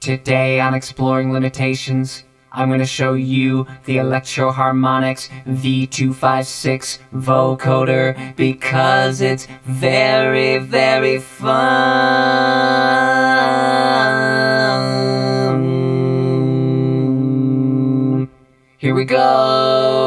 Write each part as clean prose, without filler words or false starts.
Today on Exploring Limitations, I'm going to show you the Electro Harmonix V256 Vocoder because it's very, very fun. Here we go.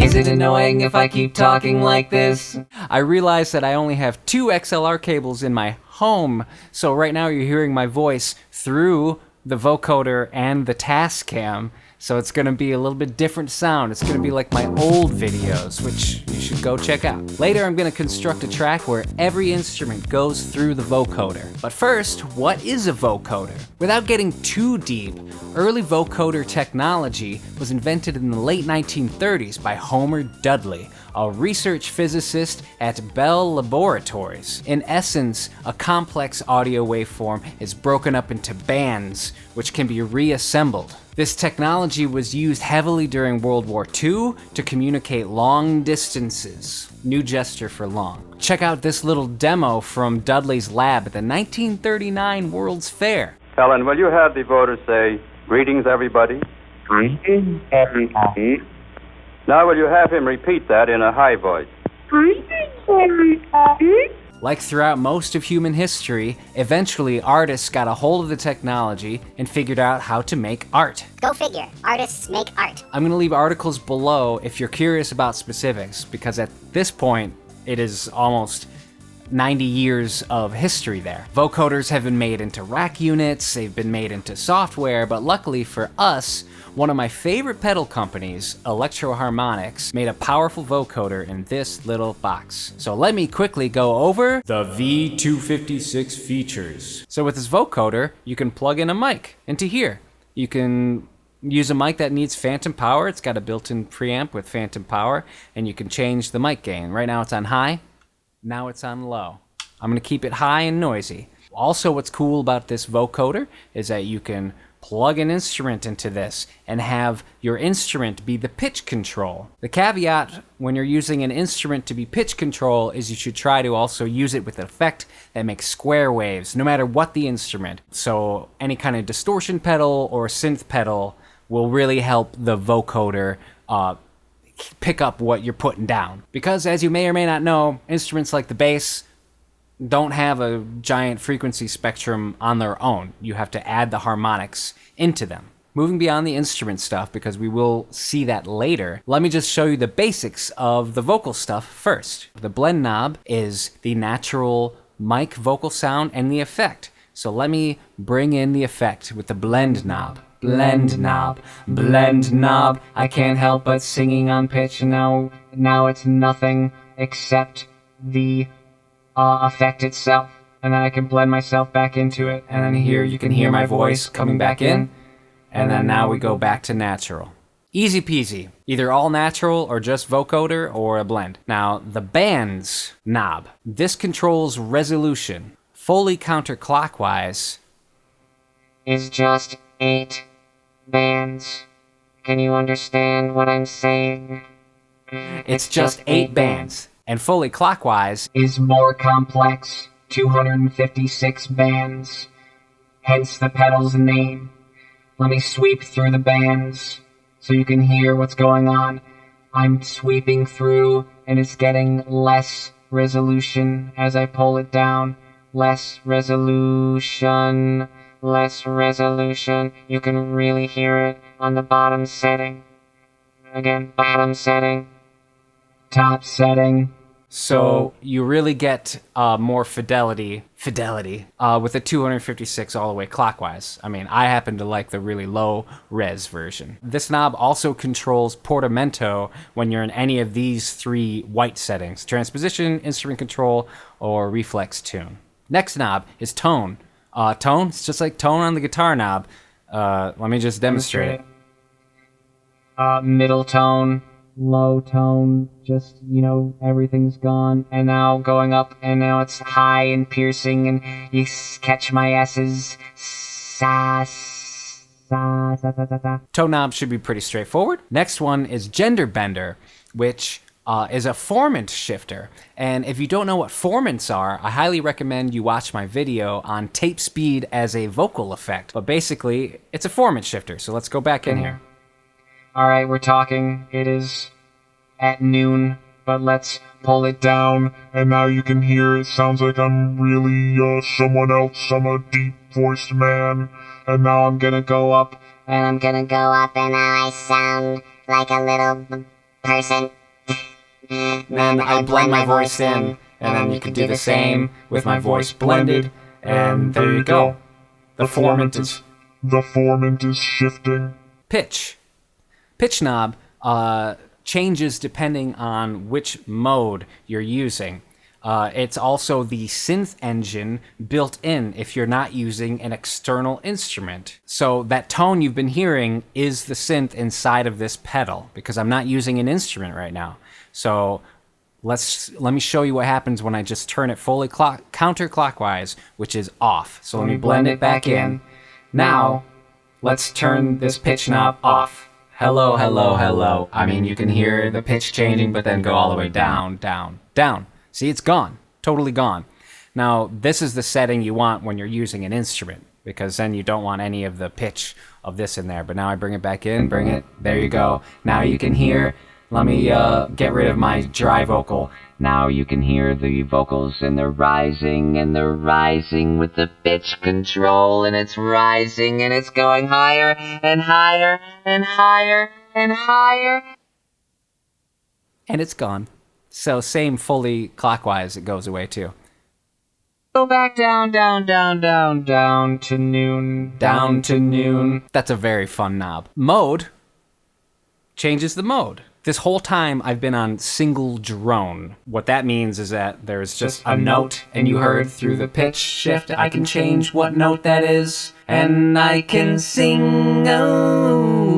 Is it annoying if I keep talking like this? I realize that I only have 2 XLR cables in my home, so right now you're hearing my voice through the vocoder and the Tascam, so it's going to be a little bit different sound. It's going to be like my old videos, which you should go check out. Later I'm going to construct a track where every instrument goes through the vocoder. But first, what is a vocoder? Without getting too deep, early vocoder technology was invented in the late 1930s by Homer Dudley, a research physicist at Bell Laboratories. In essence, a complex audio waveform is broken up into bands, which can be reassembled. This technology was used heavily during World War II to communicate long distances. New gesture for long. Check out this little demo from Dudley's lab at the 1939 World's Fair. Helen, will you have the voters say, "Greetings, everybody"? Greetings, everybody. Now will you have him repeat that in a high voice? Greetings, everybody. Like throughout most of human history, eventually artists got a hold of the technology and figured out how to make art. Go figure. Artists make art. I'm going to leave articles below if you're curious about specifics, because at this point, it is almost 90 years of history there. Vocoders have been made into rack units, they've been made into software, but luckily for us, one of my favorite pedal companies, Electro Harmonix, made a powerful vocoder in this little box. So let me quickly go over the V256 features. So with this vocoder, you can plug in a mic into here. You can use a mic that needs phantom power. It's got a built-in preamp with phantom power, and you can change the mic gain. Right now it's on high, now it's on low. I'm gonna keep it high and noisy. Also, what's cool about this vocoder is that you can plug an instrument into this and have your instrument be the pitch control. The caveat when you're using an instrument to be pitch control is you should try to also use it with an effect that makes square waves, no matter what the instrument. So any kind of distortion pedal or synth pedal will really help the vocoder pick up what you're putting down. Because as you may or may not know, instruments like the bass don't have a giant frequency spectrum on their own. You have to add the harmonics into them. Moving beyond the instrument stuff, because we will see that later, let me just show you the basics of the vocal stuff first. The blend knob is the natural mic vocal sound and the effect. So let me bring in the effect with the blend knob. Blend knob, blend knob. I can't help but singing on pitch. Now it's nothing except the effect itself, and then I can blend myself back into it, and then here you can hear my voice coming back in, and then now we go back to natural. Easy peasy. Either all natural or just vocoder or a blend. Now, the bands knob. This controls resolution. Fully counterclockwise Is just 8 bands. Can you understand what I'm saying? it's just 8 bands. And fully clockwise Is more complex, 256 bands, hence the pedal's name. Let me sweep through the bands so you can hear what's going on. I'm sweeping through and it's getting less resolution as I pull it down. Less resolution, less resolution. You can really hear it on the bottom setting. Again, bottom setting. Top setting. So you really get more fidelity with the 256 all the way clockwise. I mean, I happen to like the really low res version. This knob also controls portamento when you're in any of these 3 white settings: transposition, instrument control, or reflex tune. Next knob is tone. Tone, it's just like tone on the guitar knob. Let me just demonstrate it. Middle tone, low tone, just, everything's gone. And now going up, and now it's high and piercing, and you catch my S's. Sa, sa, sa, sa, sa, sa. Tone knob should be pretty straightforward. Next one is gender bender, which is a formant shifter. And if you don't know what formants are, I highly recommend you watch my video on tape speed as a vocal effect. But basically, it's a formant shifter. So let's go back in here. Alright, we're talking. It is at noon, but let's pull it down. And now you can hear it sounds like I'm really someone else. I'm a deep-voiced man. And now I'm gonna go up. And I'm gonna go up and I sound like a little person. Then I blend my voice in, and then you can do the same with my voice blended, and there you go. The formant is shifting. Pitch. Pitch knob changes depending on which mode you're using. It's also the synth engine built in if you're not using an external instrument. So that tone you've been hearing is the synth inside of this pedal, because I'm not using an instrument right now. So let me show you what happens when I just turn it fully counterclockwise, which is off. So let me blend it back in. Now, let's turn this pitch knob off. Hello, hello, hello. I mean, you can hear the pitch changing, but then go all the way down, down, down. See, it's gone. Totally gone. Now, this is the setting you want when you're using an instrument, because then you don't want any of the pitch of this in there. But now I bring it back in, bring it. There you go. Now you can hear. Let me get rid of my dry vocal. Now you can hear the vocals, and they're rising with the pitch control, and it's rising, and it's going higher and higher and higher and higher. And it's gone. So same fully clockwise, it goes away too. Go back down, down, down, down, down to noon, down to noon. That's a very fun knob. Mode changes the mode. This whole time I've been on single drone. What that means is that there's just a note, and you heard through the pitch shift, I can change what note that is, and I can sing. Oh.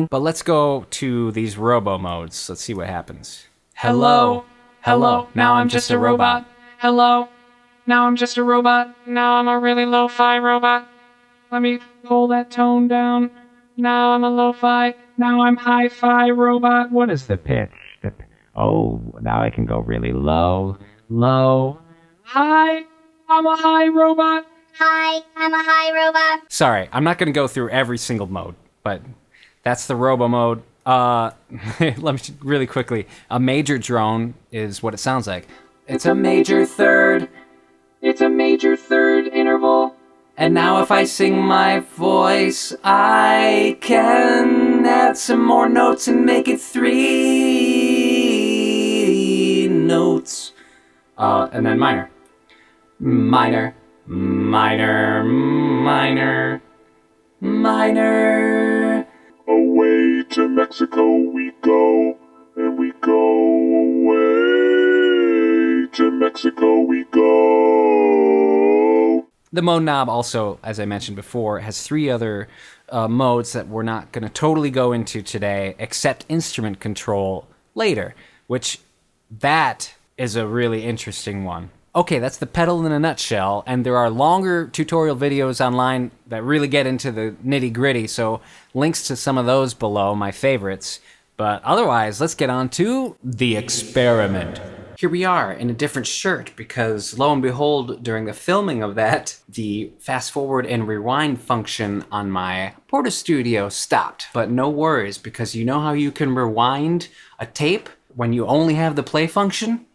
But let's go to these robo modes. Let's see what happens. Hello. Hello. Now I'm just a robot. Hello. Now I'm just a robot. Now I'm a really lo-fi robot. Let me pull that tone down. Now I'm a lo-fi. Now I'm hi-fi robot. What is the pitch? Oh, now I can go really low. Low. Hi, I'm a high robot. Hi, I'm a high robot. Sorry, I'm not going to go through every single mode, but that's the robo mode. Let me really quickly. A major drone is what it sounds like. It's a major third. It's a major third interval. And now if I sing my voice, I can add some more notes and make it 3 notes. And then minor. Minor, minor, minor, minor. Away to Mexico we go, and we go away to Mexico we go. The mode knob also, as I mentioned before, has 3 other modes that we're not going to totally go into today, except instrument control later, which that is a really interesting one. Okay, that's the pedal in a nutshell, and there are longer tutorial videos online that really get into the nitty-gritty, so links to some of those below, my favorites. But otherwise, let's get on to the experiment. Here we are in a different shirt because, lo and behold, during the filming of that, the fast forward and rewind function on my Porta Studio stopped. But no worries, because you know how you can rewind a tape when you only have the play function?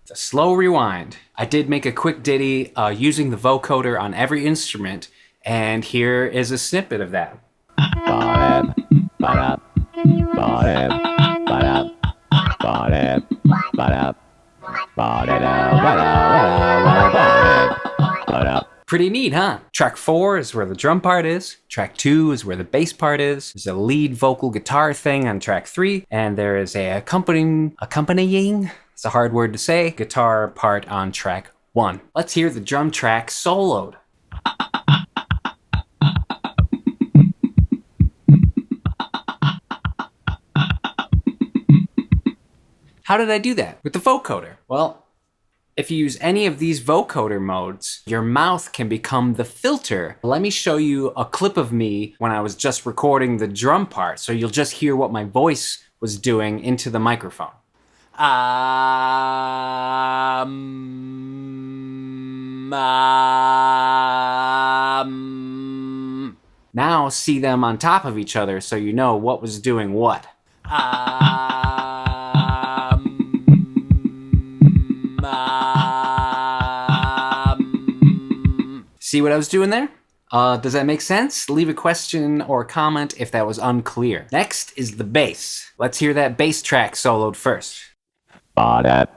It's a slow rewind. I did make a quick ditty using the vocoder on every instrument, and here is a snippet of that. Pretty neat, huh? Track 4 is where the drum part is. Track 2 is where the bass part is. There's a lead vocal guitar thing on track 3, and there is a accompanying, it's a hard word to say, guitar part on track 1. Let's hear the drum track soloed. How did I do that with the vocoder? Well, If you use any of these vocoder modes, your mouth can become the filter. Let me show you a clip of me when I was just recording the drum part, so you'll just hear what my voice was doing into the microphone. Now see them on top of each other so you know what was doing what. See what I was doing there? Does that make sense? Leave a question or a comment if that was unclear. Next is the bass. Let's hear that bass track soloed first. How did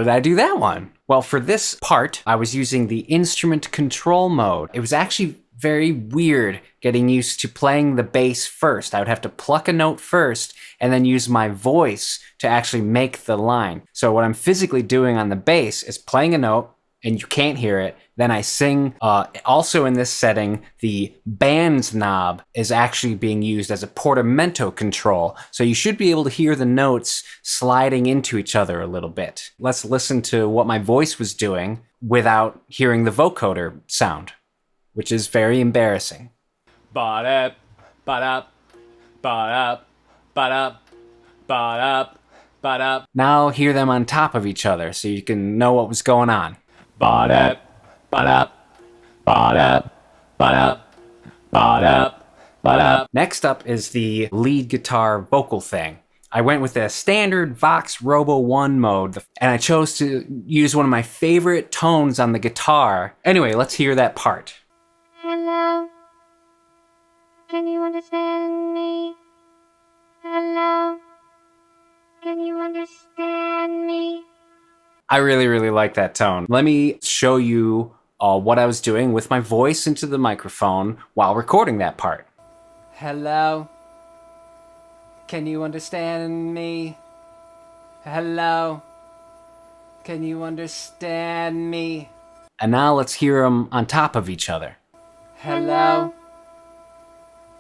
I do that one? Well, for this part, I was using the instrument control mode. It was actually very weird getting used to playing the bass first. I would have to pluck a note first and then use my voice to actually make the line. So what I'm physically doing on the bass is playing a note and you can't hear it. Then I sing. Also in this setting, the bands knob is actually being used as a portamento control. So you should be able to hear the notes sliding into each other a little bit. Let's listen to what my voice was doing without hearing the vocoder sound, which is very embarrassing. Ba-da, ba-da, ba-da, ba-da, ba-da, ba-da. Now hear them on top of each other so you can know what was going on. Ba-da, ba-da, ba-da, ba-da, ba-da, ba-da. Next up is the lead guitar vocal thing. I went with a standard Vox Robo 1 mode, and I chose to use one of my favorite tones on the guitar. Anyway, let's hear that part. Hello, can you understand me? Hello, can you understand me? I really, really like that tone. Let me show you what I was doing with my voice into the microphone while recording that part. Hello, can you understand me? Hello, can you understand me? And now let's hear them on top of each other. Hello,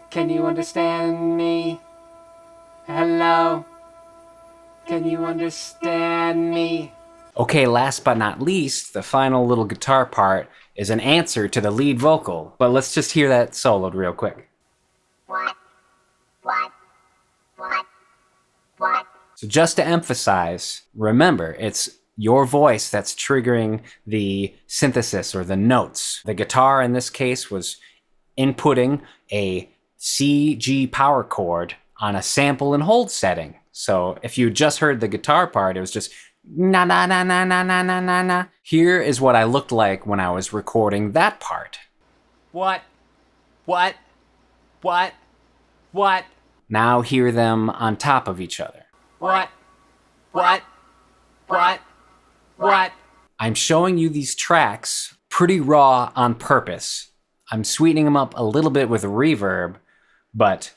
can you understand me? Hello, can you understand me? Okay, last but not least, the final little guitar part is an answer to the lead vocal. But let's just hear that soloed real quick. What? So just to emphasize, remember, it's your voice that's triggering the synthesis or the notes. The guitar in this case was inputting a C, G power chord on a sample and hold setting. So if you just heard the guitar part, it was just na na na na na na na na na. Here is what I looked like when I was recording that part. What? Now hear them on top of each other. What? I'm showing you these tracks pretty raw on purpose. I'm sweetening them up a little bit with reverb, but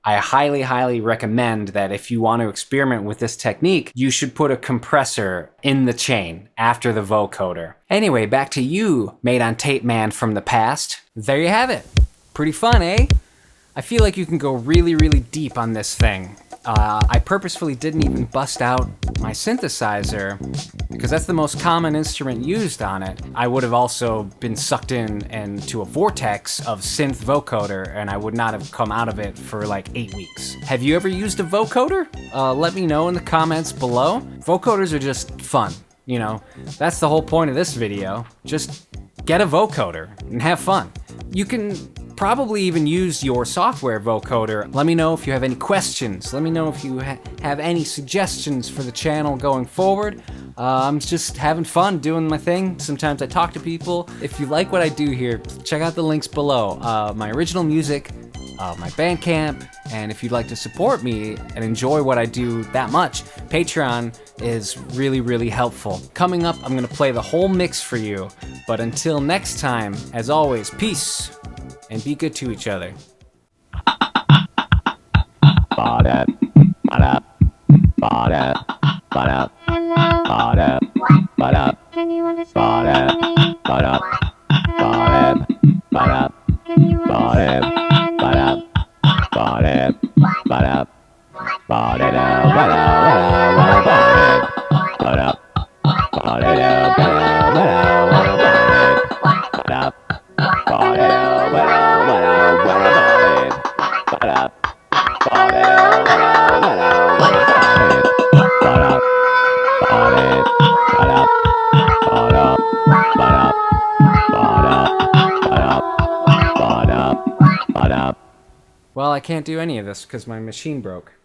I highly, highly recommend that if you want to experiment with this technique, you should put a compressor in the chain after the vocoder. Anyway, back to you, made on tape man from the past. There you have it. Pretty fun, eh? I feel like you can go really, really deep on this thing. I purposefully didn't even bust out my synthesizer because that's the most common instrument used on it. I would have also been sucked into a vortex of synth vocoder and I would not have come out of it for like 8 weeks. Have you ever used a vocoder? Let me know in the comments below. Vocoders are just fun, you know? That's the whole point of this video. Just get a vocoder and have fun. You can probably even use your software vocoder. Let me know if you have any questions. Let me know if you have any suggestions for the channel going forward. I'm just having fun doing my thing. Sometimes I talk to people. If you like what I do here, check out the links below. My original music, my Bandcamp, and if you'd like to support me and enjoy what I do that much, Patreon is really, really helpful. Coming up, I'm gonna play the whole mix for you. But until next time, as always, peace. And be good to each other. Can you understand me? Can you understand me? What? Well, I can't do any of this because my machine broke.